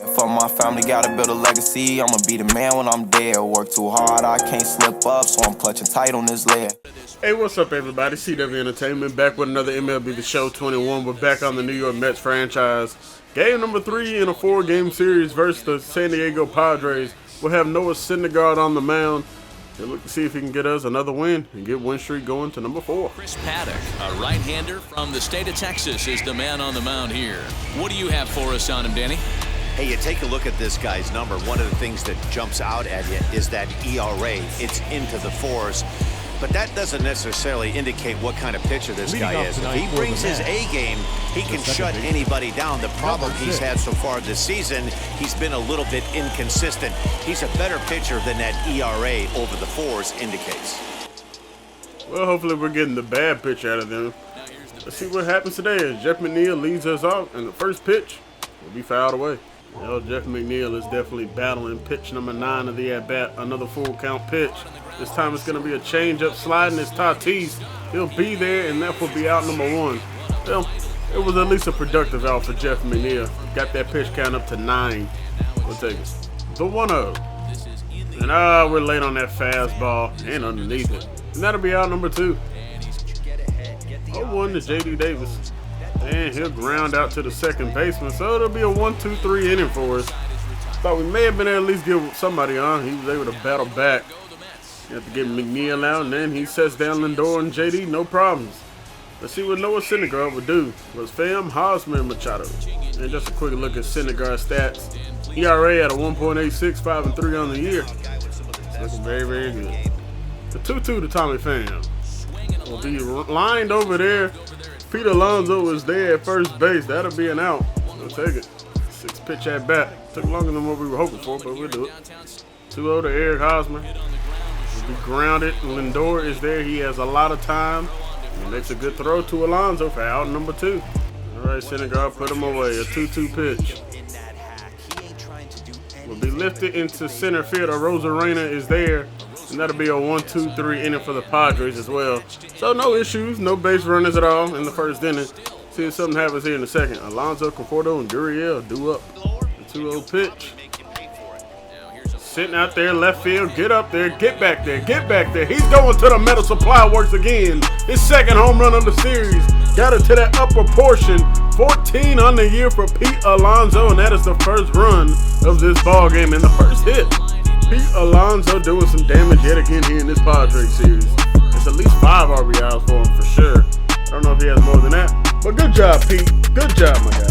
For my family, gotta build a legacy. I'ma be the man when I'm dead. Work too hard, I can't slip up, so I'm clutching tight on this lead. Hey, what's up, everybody? CW Entertainment back with another MLB The Show 21. We're back on the New York Mets franchise. Game number 3 in a 4-game series versus the San Diego Padres. We'll have Noah Syndergaard on the mound. And look to see if he can get us another win and get win streak going to number 4. Chris Paddock, a right-hander from the state of Texas, is the man on the mound here. What do you have for us on him, Danny? Hey, you take a look at this guy's number. One of the things that jumps out at you is that ERA. It's into the 4s. But that doesn't necessarily indicate what kind of pitcher this guy is. If he brings his A game, he can shut anybody down. The problem he's had so far this season, he's been a little bit inconsistent. He's a better pitcher than that ERA over the 4s indicates. Well, hopefully we're getting the bad pitch out of them. Let's see what happens today as Jeff McNeil leads us off, and the first pitch will be fouled away. Well, Jeff McNeil is definitely battling pitch number 9 of the at-bat, another full count pitch. This time it's going to be a change-up sliding. It's Tatis. He'll be there, and that will be out number 1. Well, it was at least a productive out for Jeff McNeil. Got that pitch count up to 9. We'll take it. The 1-0. And we're late on that fastball and underneath it. And that'll be out number 2. 0-1 to J.D. Davis. And he'll ground out to the second baseman. So it'll be a 1-2-3 inning for us. Thought we may have been able to at least get somebody on. He was able to battle back. You have to get McNeil out, and then he sets down Lindor and JD, no problems. Let's see what Noah Syndergaard would do. Was Pham, Hosmer, and Machado. And just a quick look at Syndergaard's stats. ERA at a 1.86, 5-3 on the year. It's looking very, very good. The 2-2 to Tommy Pham. Will be lined over there. Pete Alonso is there at first base. That'll be an out. We'll take it. 6 pitch at bat. Took longer than what we were hoping for, but we'll do it. 2-0 to Eric Hosmer. Be grounded. Lindor is there. He has a lot of time. He makes a good throw to Alonso for out number 2. All right, Syndergaard, put him away. A 2-2 pitch. Will be lifted into center field. Rosarena is there. And that'll be a 1-2-3 inning for the Padres as well. So no issues, no base runners at all in the first inning. See if something happens here in the second. Alonso, Conforto, and Gurriel due up. The 2-0 pitch. Sitting out there, left field, get up there, get back there, get back there. He's going to the Metal Supply Works again. His second home run of the series. Got it to that upper portion. 14 on the year for Pete Alonso, and that is the first run of this ball game and the first hit. Pete Alonso doing some damage yet again here in this Padres series. It's at least 5 RBIs for him for sure. I don't know if he has more than that, but good job, Pete. Good job, my guy.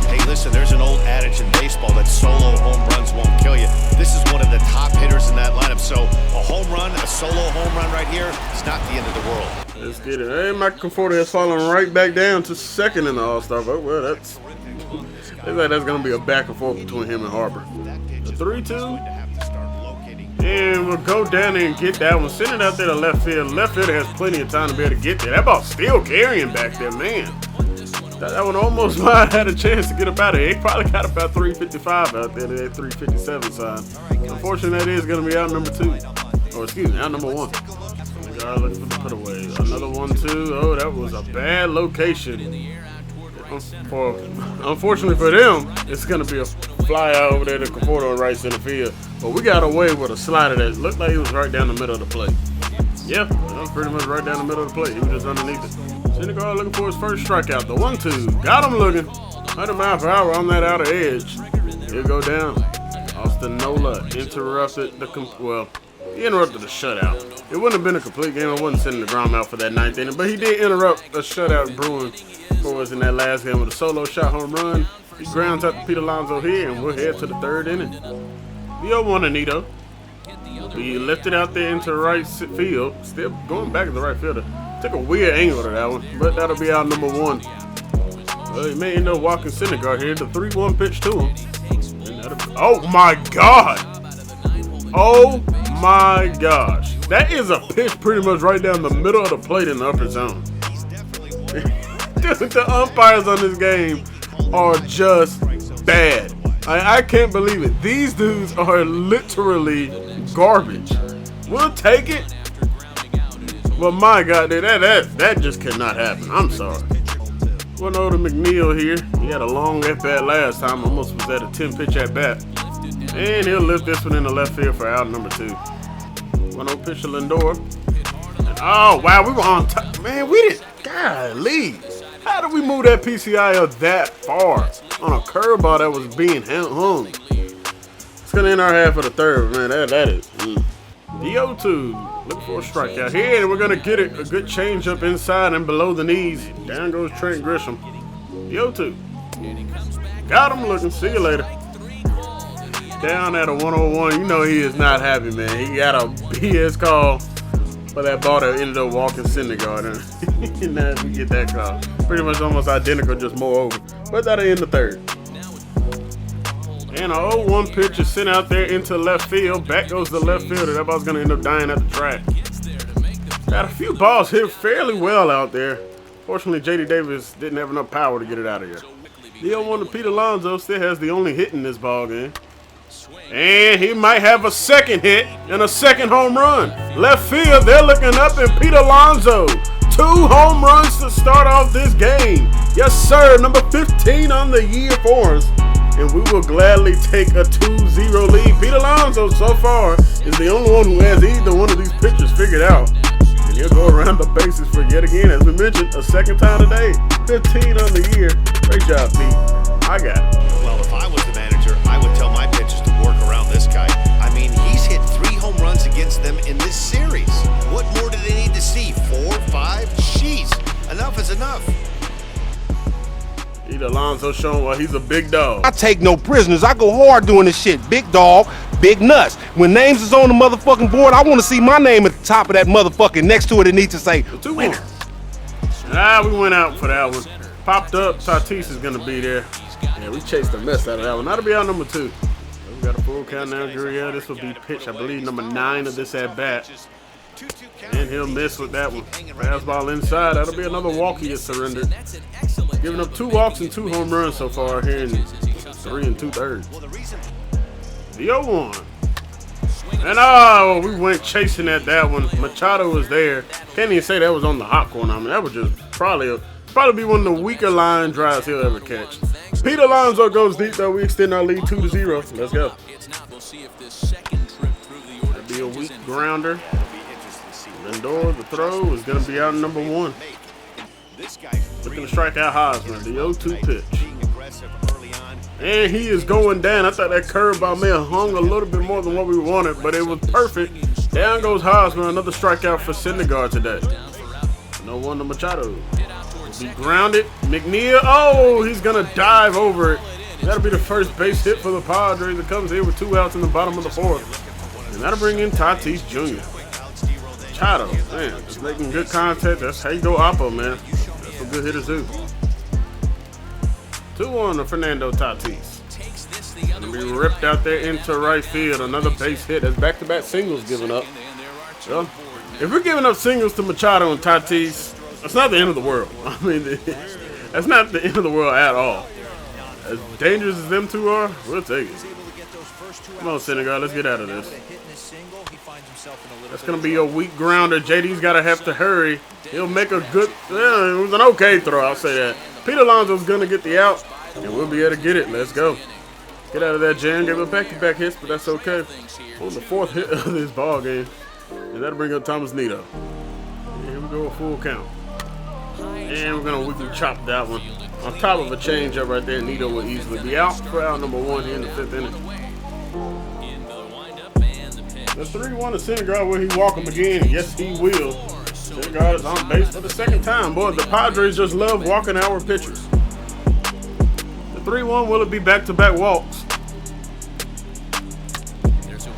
Hey, listen, there's an old adage in baseball that solo home runs won't kill you. This is one of the top hitters in that lineup. So a home run, a solo home run right here, it's not the end of the world. Let's get it. Hey, Michael Conforto has fallen right back down to second in the All-Star vote. Well, that's going to be a back and forth between him and Harper. The 3-2. And we'll go down there and get that one. Send it out there to left field. Left fielder has plenty of time to be able to get there. That ball's still carrying back there, man. That one almost might have had a chance to get up out of here. He probably got about 355 out there. That 357 sign. Unfortunately, that is going to be out number 2. Or excuse me, out number 1. Guy looking for the put away. Another 1-2. Oh, that was a bad location. Unfortunately for them, it's going to be a fly out over there to Conforto in right center field. But we got away with a slider that looked like he was right down the middle of the plate. Yeah, that was pretty much right down the middle of the plate. He was just underneath it. Syndergaard looking for his first strikeout. The 1-2. Got him looking. 100 miles per hour on that outer edge. He'll go down. Austin Nola interrupted he interrupted the shutout. It wouldn't have been a complete game. I wasn't sending the ground out for that 9th inning, but he did interrupt a shutout brewing for us in that last game with a solo shot home run. He grounds out to Pete Alonso here, and we'll head to the 3rd inning. The 0-1 Anito will be lifted out there into right field. Still going back to the right fielder. Took a weird angle to that one, but that'll be out number 1. Well, he may end up walking Syndergaard here. The 3-1 pitch to him. Oh my God! Oh my gosh. That is a pitch pretty much right down the middle of the plate in the upper zone. Dude, the umpires on this game are just bad. I can't believe it. These dudes are literally garbage. We'll take it. But my God, dude, that just cannot happen. I'm sorry. One over to McNeil here. He had a long at-bat last time. Almost was at a 10-pitch at-bat. And he'll lift this one in the left field for out number 2. 1-0 pitch to Lindor. And, oh, wow, we were on top. Man, we didn't. Golly. How did we move that PCI up that far on a curveball that was being hung? It's going to end our half of the third, man. That is. The 0-2. Look for a strikeout here, and we're going to get it. A good change up inside and below the knees. Down goes Trent Grisham. The 0-2. Got him looking. See you later. Down at a 101. You know he is not happy, man. He got a BS call for that ball that ended up walking Syndergaard. And now we get that call. Pretty much almost identical, just more over. But that'll end the third. And a 0-1 pitch is sent out there into left field. Back goes the left fielder. That ball's going to end up dying at the track. Got a few balls hit fairly well out there. Fortunately, J.D. Davis didn't have enough power to get it out of here. The 0-1 to Pete Alonso still has the only hit in this ball game. And he might have a second hit and a second home run. Left field, they're looking up, and Pete Alonso. 2 home runs to start off this game. Yes, sir. Number 15 on the year for us. And we will gladly take a 2-0 lead. Pete Alonso, so far, is the only one who has either one of these pitchers figured out. And he'll go around the bases for yet again, as we mentioned, a second time today. 15 on the year. Great job, Pete. I got it. Well, if I was the manager, I would tell my pitchers to work around this guy. I mean, he's hit 3 home runs against them in this series. What more do they need to see? 4, 5? Jeez, enough is enough. Pete Alonso showing why he's a big dog. I take no prisoners. I go hard doing this shit. Big dog, big nuts. When names is on the motherfucking board, I want to see my name at the top of that motherfucking next to it. It needs to say winner. We went out for that one. Popped up. Tatis is going to be there. Yeah, we chased the mess out of that one. That'll be out number 2. We got a full count now, Gurriel. This will be pitch, I believe, number 9 of this at bat. And he'll miss with that one. Fastball inside. That'll be another walk he has surrendered. Giving up 2 walks and 2 home runs so far here in 3 2/3. The 0-1. And we went chasing at that one. Machado was there. Can't even say that was on the hot corner. I mean, that was just probably be one of the weaker line drives he'll ever catch. Pete Alonso goes deep, though. We extend our lead 2-0. Let's go. That'll be a weak grounder. Lindor, the throw is going to be out number 1. Looking to strike out Hosmer, the 0-2 pitch. And he is going down. I thought that curveball may have hung a little bit more than what we wanted, but it was perfect. Down goes Hosmer, another strikeout for Syndergaard today. No one to Machado. Be grounded. McNeil, he's going to dive over it. That'll be the first base hit for the Padres. It comes in with 2 outs in the bottom of the 4th. And that'll bring in Tatis Jr. Machado, man, just making good contact. That's how you go oppo, man. That's what good hitters do. 2-1 to Fernando Tatis. Gonna be ripped out there into right field. Another base hit. That's back-to-back singles given up. Well, if we're giving up singles to Machado and Tatis, that's not the end of the world. I mean, that's not the end of the world at all. As dangerous as them 2 are, we'll take it. Come on, Syndergaard, let's get out of this. That's going to be a weak grounder. JD's got to have to hurry. He'll make a good, it was an okay throw, I'll say that. Pete Alonso's going to get the out, and we'll be able to get it. Let's go. Get out of that jam. Gave a back-to-back hits, but that's okay. On the 4th hit of this ball game, and that'll bring up Thomas Nito. And here we go, a full count. And we're going to weakly chop that one. On top of a changeup right there, Nito will easily be out for out number 1 here in the 5th inning. The 3-1 to Syndergaard. Will he walk him again? Yes, he will. Syndergaard is on base for the 2nd time. Boy, the Padres just love walking our pitchers. The 3-1, will it be back-to-back walks?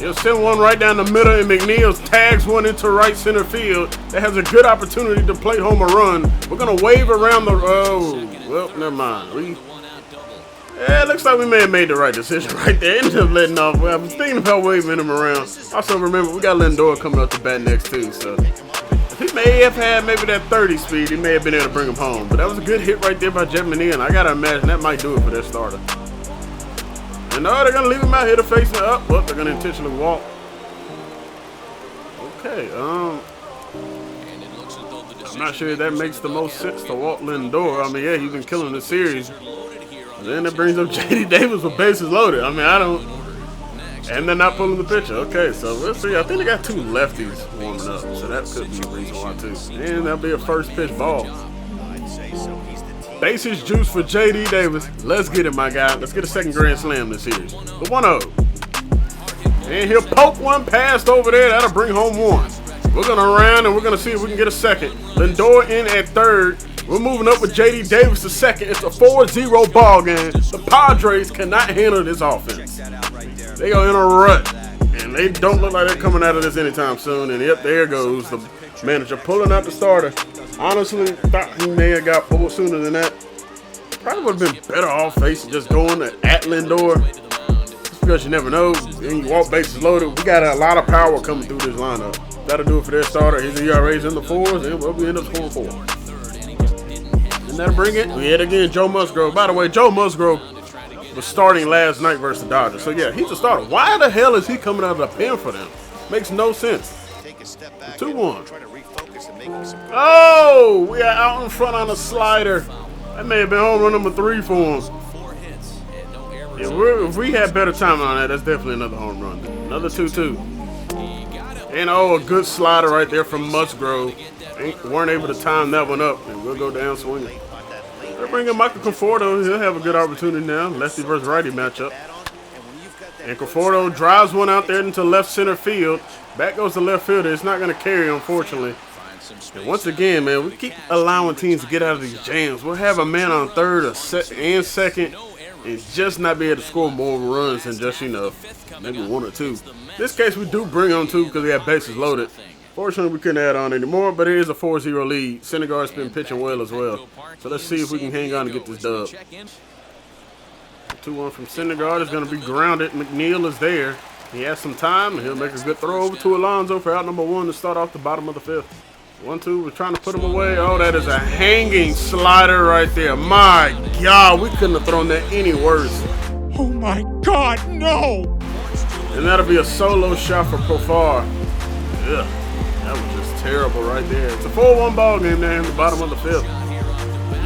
He'll send one right down the middle, and McNeil tags one into right center field. That has a good opportunity to play home a run. We're going to wave around the... well, never mind. Yeah, it looks like we may have made the right decision right there. Ended up letting off. Well, I was thinking about waving him around. Also, remember, we got Lindor coming up to bat next, too. So, if he may have had maybe that 30 speed, he may have been able to bring him home. But that was a good hit right there by Jet McNeil, and I got to imagine that might do it for their starter. And they're going to leave him out here to face it up. But they're going to intentionally walk. Okay, I'm not sure if that makes the most sense to walk Lindor. I mean, yeah, he's been killing the series. And then it brings up J.D. Davis with bases loaded. I mean, I don't. And they're not pulling the pitcher. Okay, so we'll see. I think they got 2 lefties warming up, so that could be the reason why too. And that'll be a first pitch ball. Bases juice for J.D. Davis. Let's get it, my guy. Let's get a second grand slam this series. The 1-0. And he'll poke one past over there. That'll bring home 1. We're going to round and we're going to see if we can get a second. Lindor in at third. We're moving up with J.D. Davis to second. It's a 4-0 ball game. The Padres cannot handle this offense. They go in a rut. And they don't look like they're coming out of this anytime soon. And yep, there goes the manager pulling out the starter. Honestly, thought he may have got pulled sooner than that. Probably would have been better off facing just going at Lindor. Just because you never know. And you walk bases loaded. We got a lot of power coming through this lineup. That'll do it for their starter. His ERA's in the 4s, and we'll end up scoring 4. And that'll bring it. We hit again, Joe Musgrove. By the way, Joe Musgrove was starting last night versus the Dodgers. So yeah, he's a starter. Why the hell is he coming out of the pen for them? Makes no sense. 2-1. Oh, we are out in front on a slider. That may have been home run number 3 for him. Yeah, if we had better timing on that, that's definitely another home run. Another 2-2. And oh, a good slider right there from Musgrove. Weren't able to time that one up, and we'll go down swinging. They're bringing Michael Conforto. He'll have a good opportunity now. Lefty versus righty matchup. And Conforto drives one out there into left center field. Back goes the left fielder. It's not going to carry, unfortunately. And once again, man, we keep allowing teams to get out of these jams. We'll have a man on third and second and just not be able to score more runs than just, maybe 1 or 2. This case, we do bring on 2 because we have bases loaded. Fortunately, we couldn't add on anymore, but it is a 4-0 lead. Syndergaard's been pitching well as well. So let's see if we can hang on and get this dub. 2-1 from Syndergaard is going to be grounded. McNeil is there. He has some time, and he'll make a good throw over to Alonso for out number 1 to start off the bottom of the 5th. 1-2, we're trying to put him away. Oh, that is a hanging slider right there. My God, we couldn't have thrown that any worse. Oh my God, no! And that'll be a solo shot for Profar. Ugh, that was just terrible right there. It's a 4-1 ball game there in the bottom of the 5th.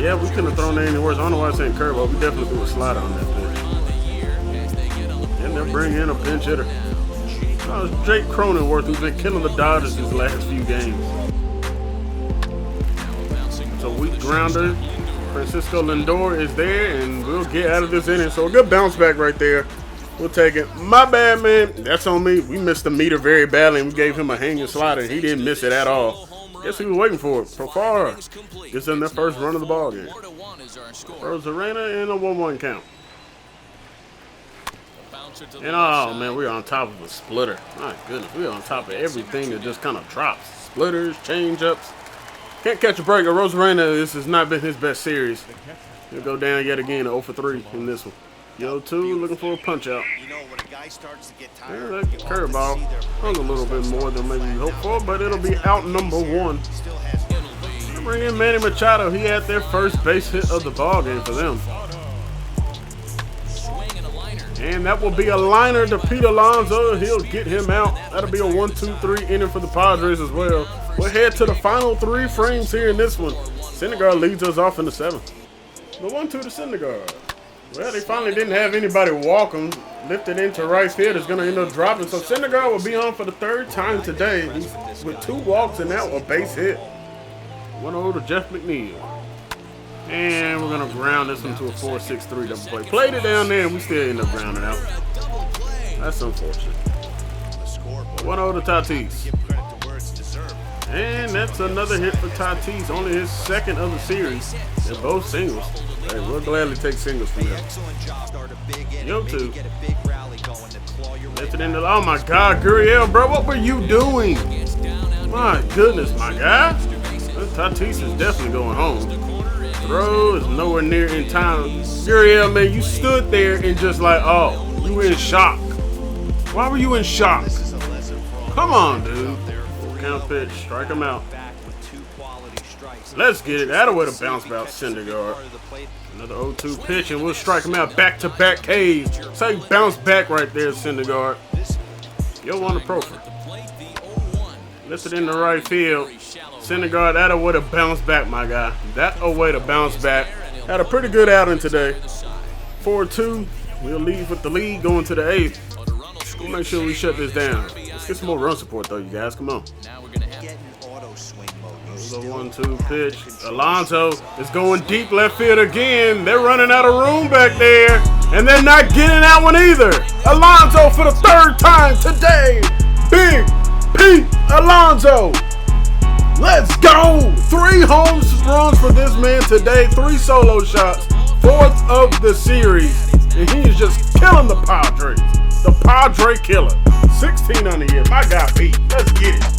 Yeah, we couldn't have thrown that any worse. I don't know why it's saying curveball. We definitely threw a slider on that pitch. And they'll bring in a pinch hitter. Oh, it's Jake Cronenworth, who's been killing the Dodgers these last few games. It's a weak grounder. Francisco Lindor is there, and we'll get out of this inning. So a good bounce back right there. We'll take it. My bad, man. That's on me. We missed the meter very badly, and we gave him a hanging slider. He didn't miss it at all. Guess he was waiting for it. Profar gets in their first run of the ball game. Rose Arena and a 1-1 count. And oh, man, we're on top of a splitter. My goodness, we're on top of everything that just kind of drops. Splitters, change-ups. Can't catch a break. Rosarena, this has not been his best series. He'll go down yet again, 0 for 3 in this one. Yo, 2 looking for a punch out. Yeah, that curveball hung a little bit more than maybe we hoped for, but it'll be out number 1. Bring in Manny Machado. He had their first base hit of the ball game for them. And that will be a liner to Pete Alonso. He'll get him out. That'll be a 1-2-3 inning for the Padres as well. We'll head to the final 3 frames here in this one. Syndergaard leads us off in the 7th. The 1-2 to Syndergaard. Well, they finally didn't have anybody walk him. Lifted into right field. Is going to end up dropping. So Syndergaard will be on for the 3rd time today. He's with 2 walks and now a base hit. 1-0 to Jeff McNeil. And we're going to ground this one to a 4-6-3 double play. Played it down there and we still end up grounding out. That's unfortunate. 1-0 to Tatis. And that's another hit for Tatis. Only his 2nd of the series. They're both singles. Hey, we'll gladly take singles from him. Yo, 2. Lifted into, oh my God, Gurriel, bro, what were you doing? My goodness, my guy. Tatis is definitely going home. Throw is nowhere near in time. Gurriel, man, you stood there and just like, oh, you were in shock. Why were you in shock? Come on, dude. Count pitch, strike him out. Let's get it. That'll way to bounce back Syndergaard. Another 0-2 pitch, and we'll strike him out. Back-to-back K's. Say bounce back right there, Syndergaard. Yo on the profile. Lifted in the right field. Syndergaard, that a way to bounce back, my guy. That a way to bounce back. Had a pretty good outing today. 4-2. We'll leave with the lead going to the 8th. We'll make sure we shut this down. Let's get some more run support, though, you guys. Come on. There's a 1-2 pitch. Alonso is going deep left field again. They're running out of room back there, and they're not getting that one either. Alonso for the 3rd time today. Big Pete Alonso. Let's go. 3 home runs for this man today. 3 solo shots. 4th of the series. And he is just killing the Padres. The Padre killer. 16 on the year. My guy Pete. Let's get it.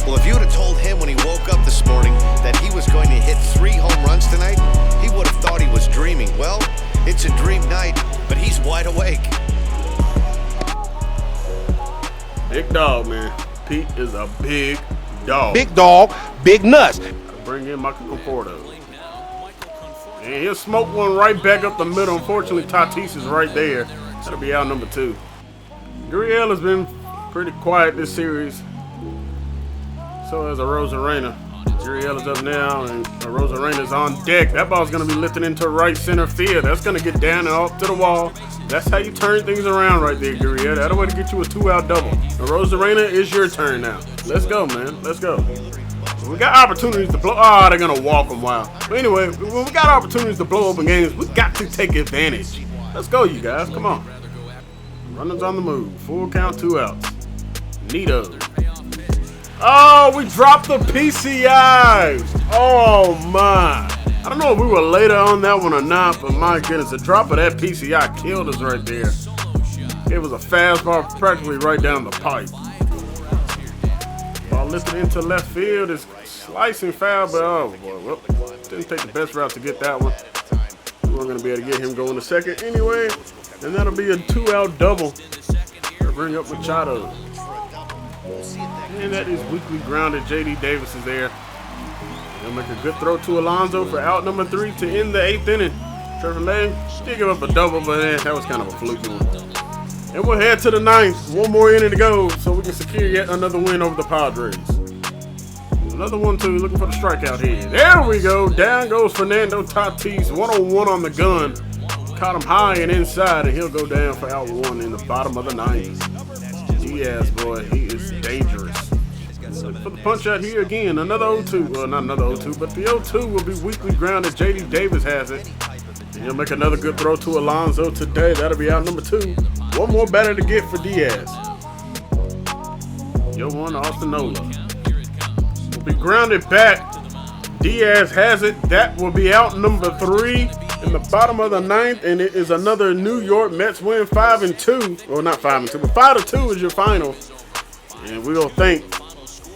Well, if you would have told him when he woke up this morning that he was going to hit 3 home runs tonight, he would have thought he was dreaming. Well, it's a dream night, but he's wide awake. Big dog, man. Pete is a big dog. Big dog, big nuts. Bring in Michael Conforto. And he'll smoke one right back up the middle. Unfortunately, Tatis is right there. That'll be out number 2. Gurriel has been pretty quiet this series. So has Arozarena. Gurriel is up now, and Arozarena's on deck. That ball's going to be lifted into right center field. That's going to get down and off to the wall. That's how you turn things around right there, Gurriel. That'll way to get you a 2-out double. Arozarena, it's your turn now. Let's go, man. Let's go. We got opportunities to blow. Oh, they're going to walk them wild. But anyway, when we got opportunities to blow open games, we got to take advantage. Let's go, you guys. Come on. Runners on the move. Full count, 2 outs. Neato. Oh, we dropped the PCI. Oh, my. I don't know if we were later on that one or not, but my goodness, the drop of that PCI killed us right there. It was a fastball practically right down the pipe. Ball lifted into left field. Is slicing foul, but oh, boy. Well, didn't take the best route to get that one. We weren't going to be able to get him going to second anyway, and that'll be a 2-out double. Bring up Machado. And that is weakly grounded. J.D. Davis is there. He'll make a good throw to Alonso for out number 3 to end the 8th inning. Trevor May did give up a double, but that was kind of a fluky one. And we'll head to the 9th. 1 more inning to go so we can secure yet another win over the Padres. Another 1-2, looking for the strikeout here. There we go. Down goes Fernando Tatis. 1-on-1 on the gun. Caught him high and inside, and he'll go down for out 1 in the bottom of the 9th. Diaz, boy, he is dangerous. For the punch out here again, another 0-2. Well, not another 0-2, but the 0-2 will be weakly grounded. J.D. Davis has it. And he'll make another good throw to Alonso today. That'll be out number 2. 1 more batter to get for Diaz. Yo, 1 Austin Nola. Will be grounded back. Diaz has it. That will be out number 3 in the bottom of the 9th, and it is another New York Mets win, 5-2. Well, not 5-2, but 5-2 is your final. And we'll thank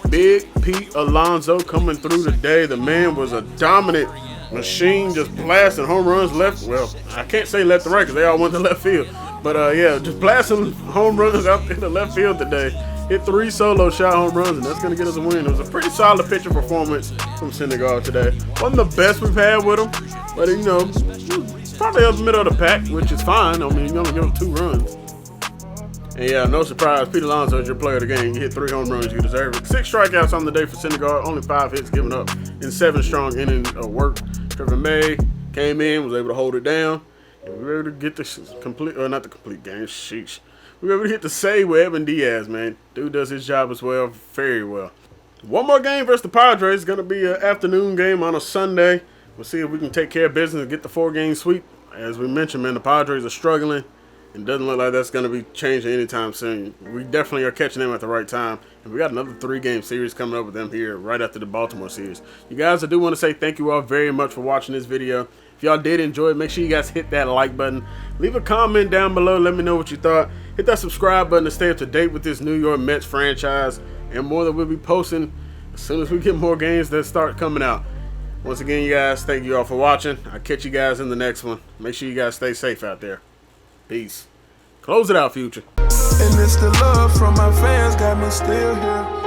Big Pete Alonso coming through today. The man was a dominant machine, just blasting home runs left. Well, I can't say left and right because they all went to left field. But yeah, just blasting home runs out in the left field today. Hit 3 solo shot home runs, and that's going to get us a win. It was a pretty solid pitcher performance from Syndergaard today. Wasn't the best we've had with him, but you know, probably up the middle of the pack, which is fine. I mean, you only give him 2 runs. And yeah, no surprise, Pete Alonso is your player of the game. You hit 3 home runs, you deserve it. 6 strikeouts on the day for Syndergaard, only 5 hits given up in 7 strong innings of work. Trevor May came in, was able to hold it down, and we were able to get the complete, or not the complete game, sheesh. We were able to hit the save with Evan Diaz, man. Dude does his job as well, very well. 1 more game versus the Padres. It's going to be an afternoon game on a Sunday. We'll see if we can take care of business and get the 4-game sweep. As we mentioned, man, the Padres are struggling. It doesn't look like that's going to be changing anytime soon. We definitely are catching them at the right time. And we got another 3-game series coming up with them here right after the Baltimore series. You guys, I do want to say thank you all very much for watching this video. If y'all did enjoy it, make sure you guys hit that like button. Leave a comment down below. Let me know what you thought. Hit that subscribe button to stay up to date with this New York Mets franchise. And more that we'll be posting as soon as we get more games that start coming out. Once again, you guys, thank you all for watching. I'll catch you guys in the next one. Make sure you guys stay safe out there. Peace. Close it out, Future. And it's the love from my fans got me still here.